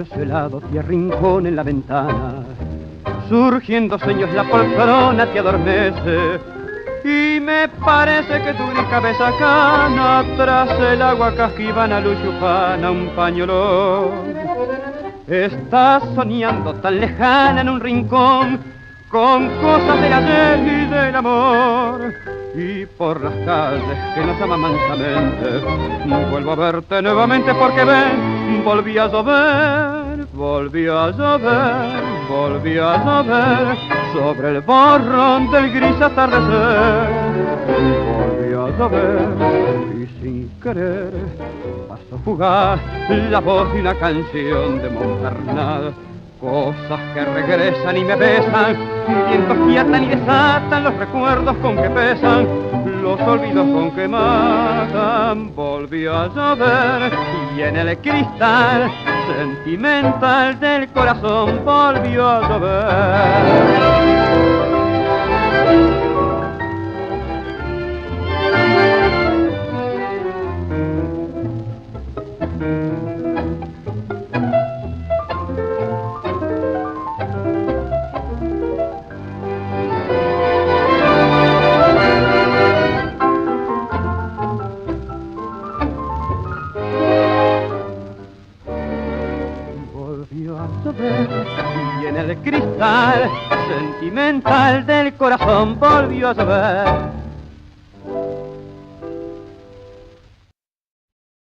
helado te arrincona en la ventana. Surgiendo sueños la poltrona te adormece y me parece que tu gris cabeza cana tras el agua casquivana luz ufana un pañuelo. Estás soñando tan lejana en un rincón con cosas del ayer y del amor, y por las calles que nos aman mansamente vuelvo a verte nuevamente porque ven, volvió a llover, volvió a llover, volvió a llover sobre el borrón del gris atardecer. Volvió a llover y sin querer pasó fugaz la voz de una canción de Montparnasse. Cosas que regresan y me besan, vientos que atan y desatan los recuerdos con que pesan, los olvidos con que matan. Volvió a llover y en el cristal sentimental del corazón volvió a llover. Y en el cristal sentimental del corazón volvió a llover.